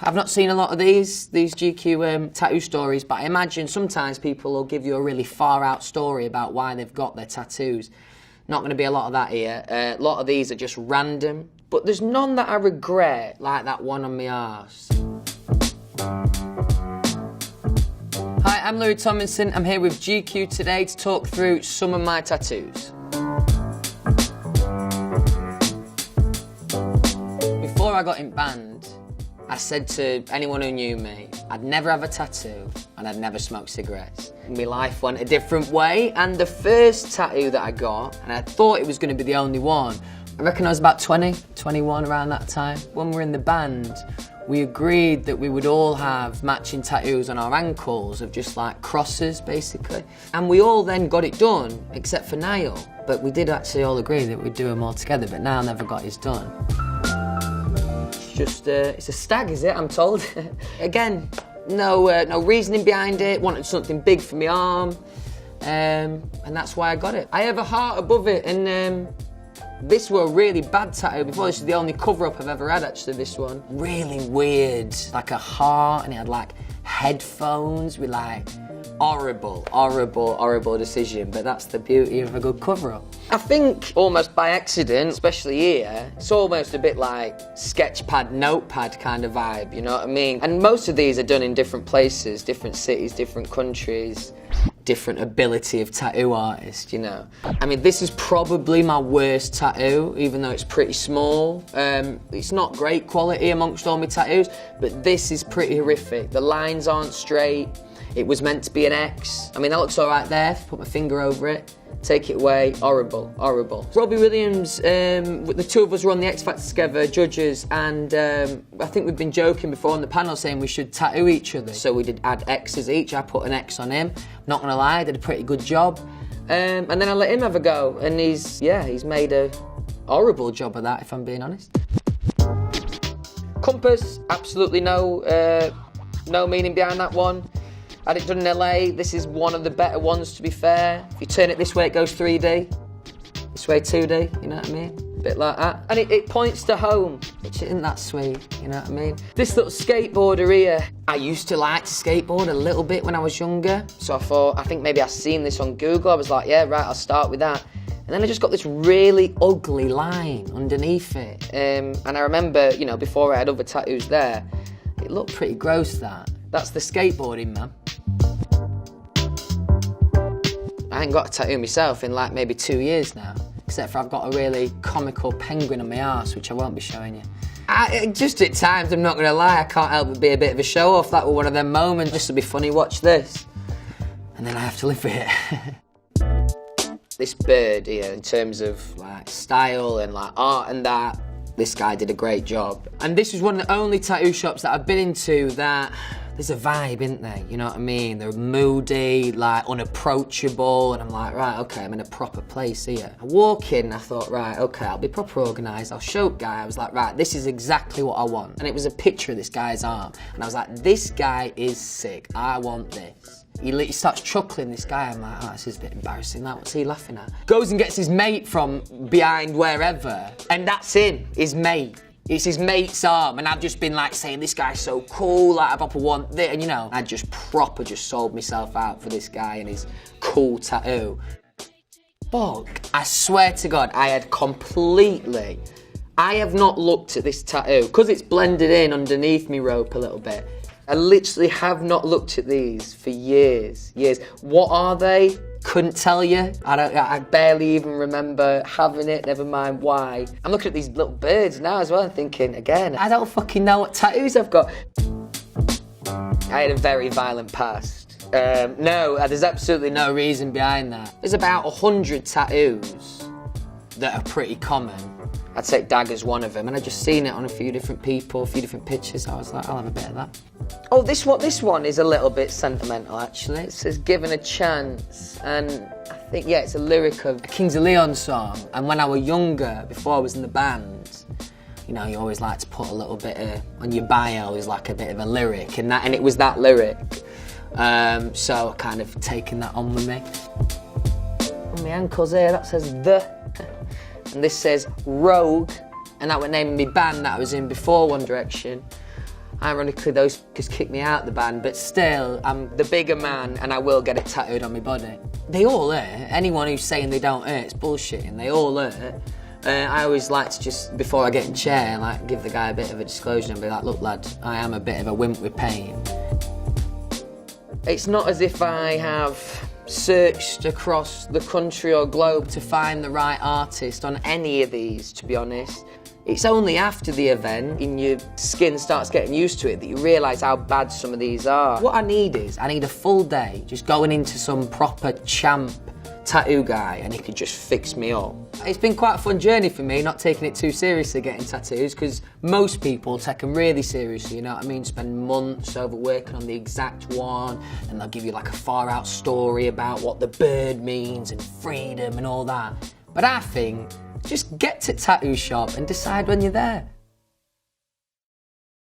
I've not seen a lot of these GQ tattoo stories, but I imagine sometimes people will give you a really far out story about why they've got their tattoos. Not going to be a lot of that here. A lot of these are just random, but there's none that I regret, like that one on my arse. Hi, I'm Louis Tomlinson. I'm here with GQ today to talk through some of my tattoos. Before I got in band, I said to anyone who knew me, I'd never have a tattoo and I'd never smoke cigarettes. My life went a different way, and the first tattoo that I got, and I thought it was going to be the only one, I reckon I was about 20, 21 around that time. When we were in the band, we agreed that we would all have matching tattoos on our ankles of just like crosses, basically. And we all then got it done, except for Niall. But we did actually all agree that we'd do them all together, but Niall never got his done. It's just, it's a stag, is it, I'm told? Again, no reasoning behind it, wanted something big for my arm, and that's why I got it. I have a heart above it, and this were a really bad tattoo before. This is the only cover-up I've ever had, actually, this one. Really weird, like a heart, and it had like headphones with like horrible decision, but that's the beauty of a good cover-up. I think almost by accident, especially here, it's almost a bit like sketchpad, notepad kind of vibe, you know what I mean? And most of these are done in different places, different cities, different countries, different ability of tattoo artist, you know. I mean, this is probably my worst tattoo, even though it's pretty small. It's not great quality amongst all my tattoos, but this is pretty horrific. The lines aren't straight. It was meant to be an X. I mean, that looks all right there. Put my finger over it. Take it away. Horrible. Robbie Williams, the two of us were on the X Factor together, judges, and I think we've been joking before on the panel saying we should tattoo each other. So we did add X's each. I put an X on him. Not gonna lie, I did a pretty good job. And then I let him have a go, and he's made a horrible job of that, if I'm being honest. Compass, absolutely no meaning behind that one. Had it done in LA. This is one of the better ones, to be fair. If you turn it this way, it goes 3D. This way, 2D, you know what I mean? A bit like that. And it points to home, which isn't that sweet, you know what I mean? This little skateboarder here, I used to like to skateboard a little bit when I was younger. So I think maybe I seen this on Google. I was like, yeah, right, I'll start with that. And then I just got this really ugly line underneath it. And I remember, you know, before I had other tattoos there, it looked pretty gross, that. That's the skateboarding, man. I ain't got a tattoo myself in like maybe 2 years now, except for I've got a really comical penguin on my arse, which I won't be showing you. Just at times, I'm not gonna lie, I can't help but be a bit of a show off. That was one of them moments. This will be funny, watch this. And then I have to live with it. This bird here, in terms of like style and like art and that, this guy did a great job. And this was one of the only tattoo shops that I've been into that there's a vibe, isn't there? You know what I mean? They're moody, like unapproachable, and I'm like, right, okay, I'm in a proper place here. I walk in and I thought, right, okay, I'll be proper organised. I'll show guy. I was like, right, this is exactly what I want. And it was a picture of this guy's arm. And I was like, this guy is sick. I want this. He starts chuckling, this guy. I'm like, oh, this is a bit embarrassing. Like, what's he laughing at? Goes and gets his mate from behind wherever, and that's him, his mate. It's his mate's arm, and I've just been like saying, this guy's so cool, like I proper want this, and you know, I just sold myself out for this guy and his cool tattoo. Fuck, I swear to God, I have not looked at this tattoo, because it's blended in underneath me rope a little bit. I literally have not looked at these for years. What are they? Couldn't tell you. I barely even remember having it, never mind why. I'm looking at these little birds now as well and thinking, again, I don't fucking know what tattoos I've got. I had a very violent past. No, there's absolutely no reason behind that. There's about 100 tattoos that are pretty common. I'd say dagger's one of them, and I'd just seen it on a few different people, a few different pictures, so I was like, I'll have a bit of that. Oh, this one is a little bit sentimental, actually. It says, given a chance, and I think, yeah, it's a lyric of a Kings of Leon song, and when I was younger, before I was in the band, you know, you always like to put a little bit of, on your bio is like a bit of a lyric, and it was that lyric. So I kind of taken that on with me. On my ankles here, that says the. And this says Rogue, and that was naming me band that I was in before One Direction. Ironically, those fuckers kicked me out the band, but still, I'm the bigger man and I will get it tattooed on my body. They all hurt. Anyone who's saying they don't hurt is bullshitting. They all hurt. I always like to just, before I get in chair, like give the guy a bit of a disclosure and be like, look lad, I am a bit of a wimp with pain. It's not as if I have searched across the country or globe to find the right artist on any of these, to be honest. It's only after the event, and your skin starts getting used to it, that you realise how bad some of these are. What I need a full day just going into some proper champ tattoo guy and he could just fix me up. It's been quite a fun journey for me, not taking it too seriously getting tattoos, because most people take them really seriously, you know what I mean? Spend months over working on the exact one, and they'll give you like a far out story about what the bird means and freedom and all that. But I think, just get to tattoo shop and decide when you're there.